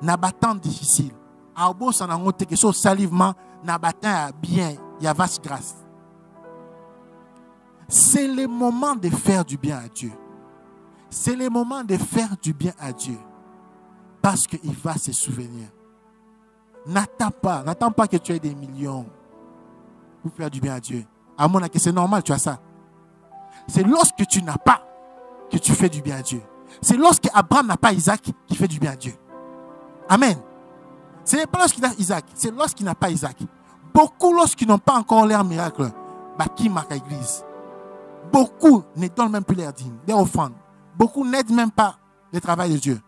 n'a pas tant difficile. À beau s'en a noté que ce salivement n'a pas tant bien, il y a vache grâce. C'est le moment de faire du bien à Dieu. C'est le moment de faire du bien à Dieu. Parce qu'il va se souvenir. N'attends pas que tu aies des millions pour faire du bien à Dieu. À mon avis, c'est normal, tu as ça. C'est lorsque tu n'as pas que tu fais du bien à Dieu. C'est lorsque Abraham n'a pas Isaac qui fait du bien à Dieu. Amen. Ce n'est pas lorsqu'il a Isaac, c'est lorsqu'il n'a pas Isaac. Beaucoup, lorsqu'ils n'ont pas encore leur miracle, qui marque l'église. Beaucoup ne donnent même plus leur dîme, leur offrande. Beaucoup n'aident même pas le travail de Dieu.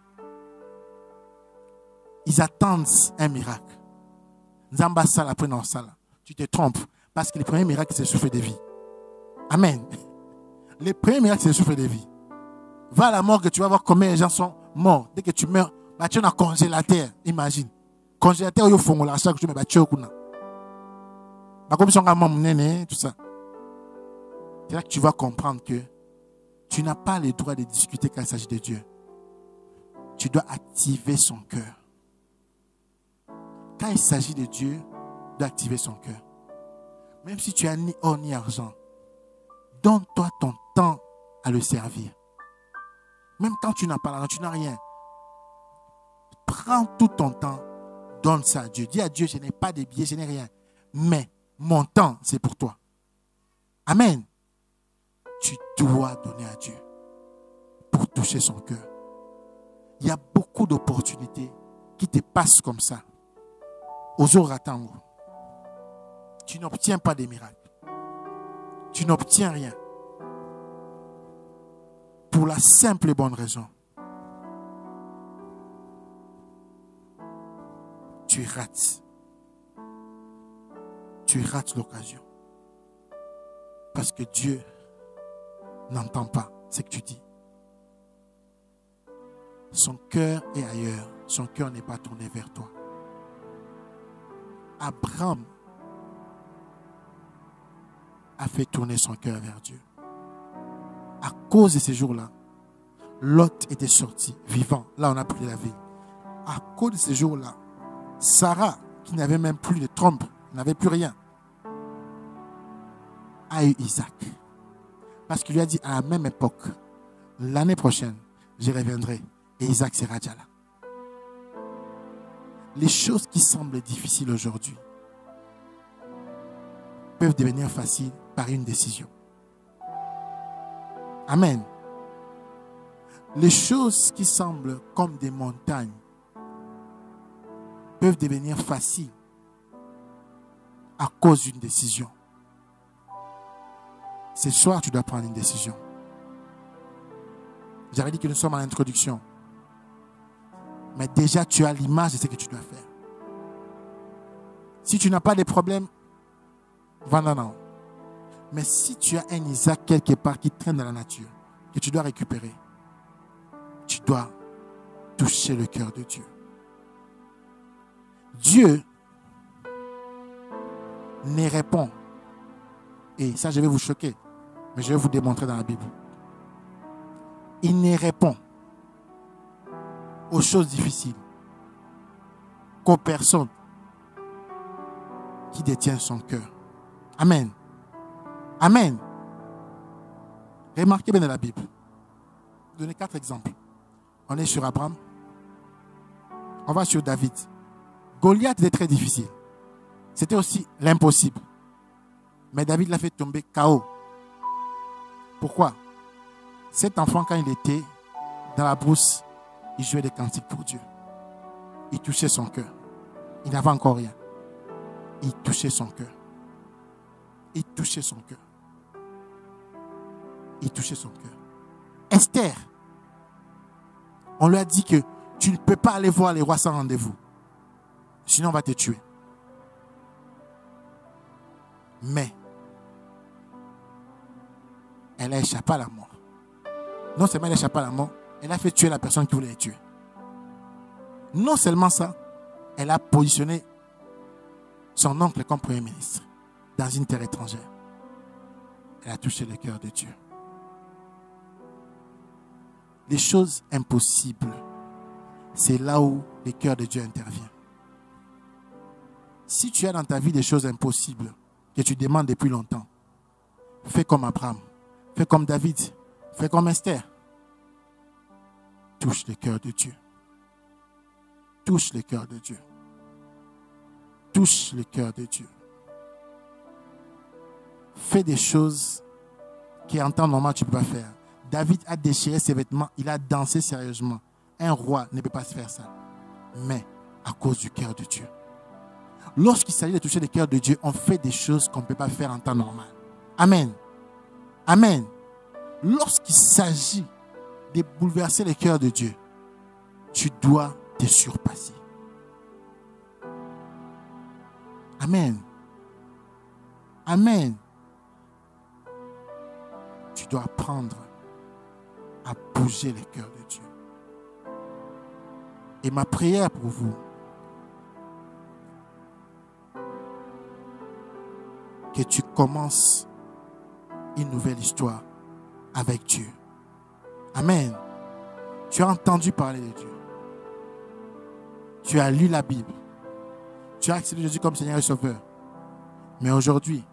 Ils attendent un miracle. Nzamba sala après non sala. Tu te trompes. Parce que le premier miracle, c'est le souffle de vie. Amen. Le premier miracle, c'est le souffle de vie. Va à la morgue, tu vas voir combien de gens sont morts. Dès que tu meurs, tu as un congélateur. Imagine. Congélateur, il faut que chaque jour, tu as comme si on a tout ça. C'est là que tu vas comprendre que tu n'as pas le droit de discuter quand il s'agit de Dieu. Tu dois activer son cœur. Quand il s'agit de Dieu, tu dois activer son cœur. Même si tu n'as ni or ni argent, donne-toi ton temps à le servir. Même quand tu n'as pas l'argent, tu n'as rien. Prends tout ton temps, donne ça à Dieu. Dis à Dieu, je n'ai pas de billets, je n'ai rien. Mais mon temps, c'est pour toi. Amen. Tu dois donner à Dieu pour toucher son cœur. Il y a beaucoup d'opportunités qui te passent comme ça. Ozoratango. Tu n'obtiens pas des miracles. Tu n'obtiens rien. Pour la simple et bonne raison. Tu rates. Tu rates l'occasion. Parce que Dieu n'entend pas ce que tu dis. Son cœur est ailleurs. Son cœur n'est pas tourné vers toi. Abraham a fait tourner son cœur vers Dieu. À cause de ces jours-là, Lot était sorti vivant. Là, on a pris la vie. À cause de ces jours-là, Sarah, qui n'avait même plus de trompe, n'avait plus rien, a eu Isaac. Parce qu'il lui a dit à la même époque, l'année prochaine, je reviendrai et Isaac sera déjà là. Les choses qui semblent difficiles aujourd'hui peuvent devenir faciles par une décision. Amen. Les choses qui semblent comme des montagnes peuvent devenir faciles à cause d'une décision. Ce soir, tu dois prendre une décision. J'avais dit que nous sommes à l'introduction. Mais déjà, tu as l'image de ce que tu dois faire. Si tu n'as pas de problème, va non. Mais si tu as un Isaac quelque part qui traîne dans la nature, que tu dois récupérer, tu dois toucher le cœur de Dieu. Dieu ne répond. Et ça, je vais vous choquer. Mais je vais vous démontrer dans la Bible. Il ne répond aux choses difficiles qu'aux personnes qui détiennent son cœur. Amen. Amen. Remarquez bien dans la Bible. Je vais vous donner 4 exemples. On est sur Abraham. On va sur David. Goliath était très difficile. C'était aussi l'impossible. Mais David l'a fait tomber KO. Pourquoi? Cet enfant, quand il était dans la brousse, il jouait des cantiques pour Dieu. Il touchait son cœur. Il n'avait encore rien. Il touchait son cœur. Il touchait son cœur. Il touchait son cœur. Esther, on lui a dit que tu ne peux pas aller voir les rois sans rendez-vous. Sinon, on va te tuer. Mais, elle a échappé à la mort. Non seulement elle a échappé à la mort, elle a fait tuer la personne qui voulait la tuer. Non seulement ça, elle a positionné son oncle comme premier ministre dans une terre étrangère. Elle a touché le cœur de Dieu. Les choses impossibles, c'est là où le cœur de Dieu intervient. Si tu as dans ta vie des choses impossibles que tu demandes depuis longtemps, fais comme Abraham, fais comme David, fais comme Esther. Touche le cœur de Dieu. Touche le cœur de Dieu. Touche le cœur de Dieu. Fais des choses qu'en temps normal tu ne peux pas faire. David a déchiré ses vêtements, il a dansé sérieusement. Un roi ne peut pas se faire ça. Mais à cause du cœur de Dieu. Lorsqu'il s'agit de toucher le cœur de Dieu, on fait des choses qu'on ne peut pas faire en temps normal. Amen. Amen. Lorsqu'il s'agit de bouleverser le cœur de Dieu, tu dois te surpasser. Amen. Amen. Tu dois apprendre à bouger le cœur de Dieu. Et ma prière pour vous, que tu commences une nouvelle histoire avec Dieu. Amen. Tu as entendu parler de Dieu. Tu as lu la Bible. Tu as accepté Jésus comme Seigneur et Sauveur. Mais aujourd'hui,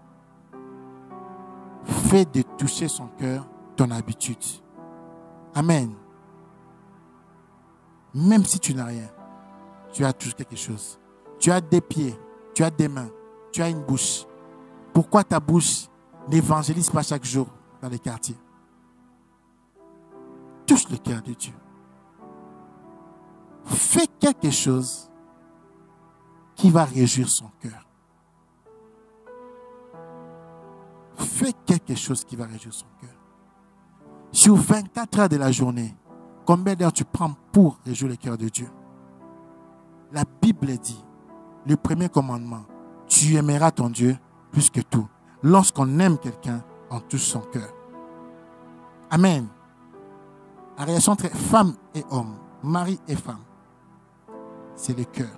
fais de toucher son cœur ton habitude. Amen. Même si tu n'as rien, tu as toujours quelque chose. Tu as des pieds, tu as des mains, tu as une bouche. Pourquoi ta bouche n'évangélise pas chaque jour dans les quartiers? Touche le cœur de Dieu. Fais quelque chose qui va réjouir son cœur. Fais quelque chose qui va réjouir son cœur. Sur 24 heures de la journée, combien d'heures tu prends pour réjouir le cœur de Dieu? La Bible dit, le premier commandement, tu aimeras ton Dieu plus que tout. Lorsqu'on aime quelqu'un, on touche son cœur. Amen. La relation entre femme et homme, mari et femme, c'est le cœur.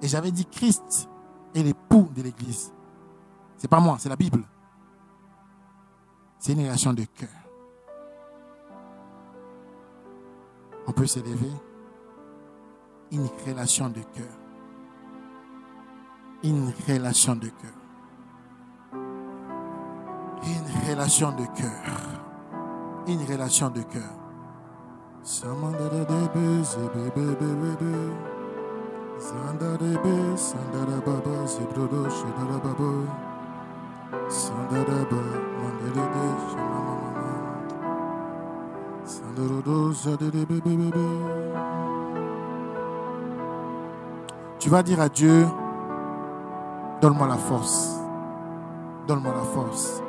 Et j'avais dit Christ est l'époux de l'Église. C'est pas moi, c'est la Bible. C'est une relation de cœur. On peut s'élever. Une relation de cœur. Une relation de cœur. Une relation de cœur. Une relation de cœur. Tu vas dire à Dieu, donne-moi la force. Donne-moi la force.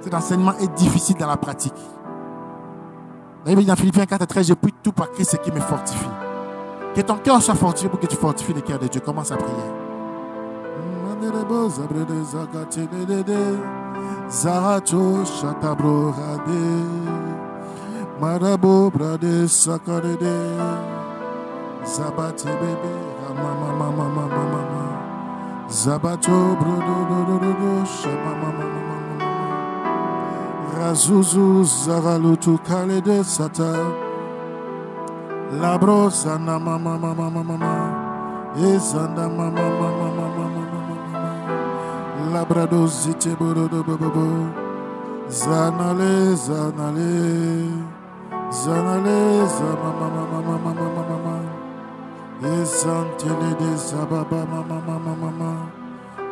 Cet enseignement est difficile dans la pratique. La Bible dit dans Philippiens 4:13, je prie tout par Christ qui me fortifie. Que ton cœur soit fortifié pour que tu fortifies le cœur de Dieu. Commence à prier. Zarato Shatabro Rade Marabo Brade Sakarede Zabate bébé, mama mama mama mama. Zabato brodo do do do do, shama mama mama mama. Razuzu zavalutu kale de sata. Labro sana mama mama mama mama. Ezanda mama mama mama mama mama. Labrado zite brodo bobo. Zanale zanale. Zanale zama mama mama mama mama. Ezantele de zababa mama mama mama.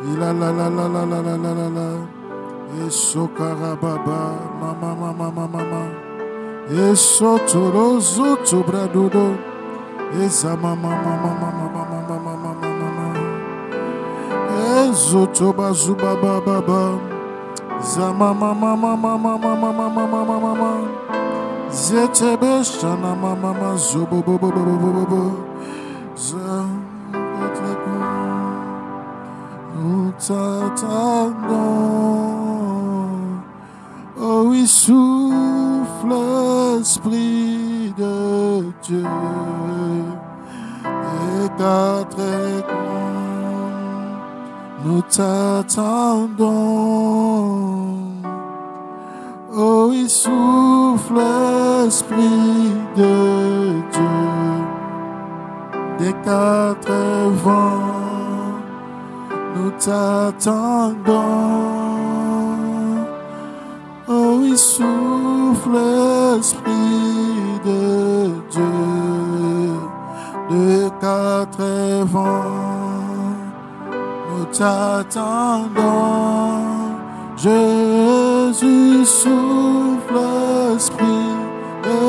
Ila la la la la la la la la la. Esokara baba mama mama mama mama. Esotoro zutu bradudo. Ezama mama mama mama mama mama mama. Ezoto bazuba baba baba. Zama mama mama mama mama mama mama mama. Zetebe shana mama mama zobo bo bo bo bo bo bo. Nous t'attendons, oh oui, souffle, Esprit de Dieu, et quatre coins, nous t'attendons, oh oui, souffle, Esprit de Dieu. Des quatre vents, nous t'attendons. Oh oui, souffle, Esprit de Dieu. Des quatre vents, nous t'attendons. Jésus, souffle, Esprit de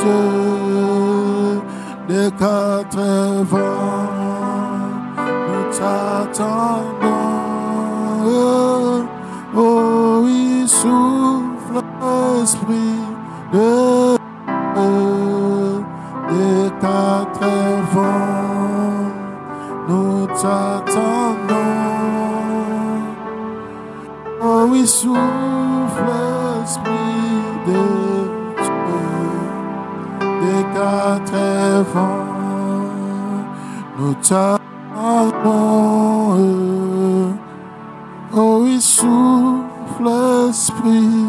Dieu. Des quatre vents, nous t'attendons. Oh oui, souffle, Esprit de Dieu. Des quatre vents, nous t'attendons. Oh oui, souffle, Esprit de Dieu. Des quatre vents, nous t'attendons. Oh oui, souffle, Esprit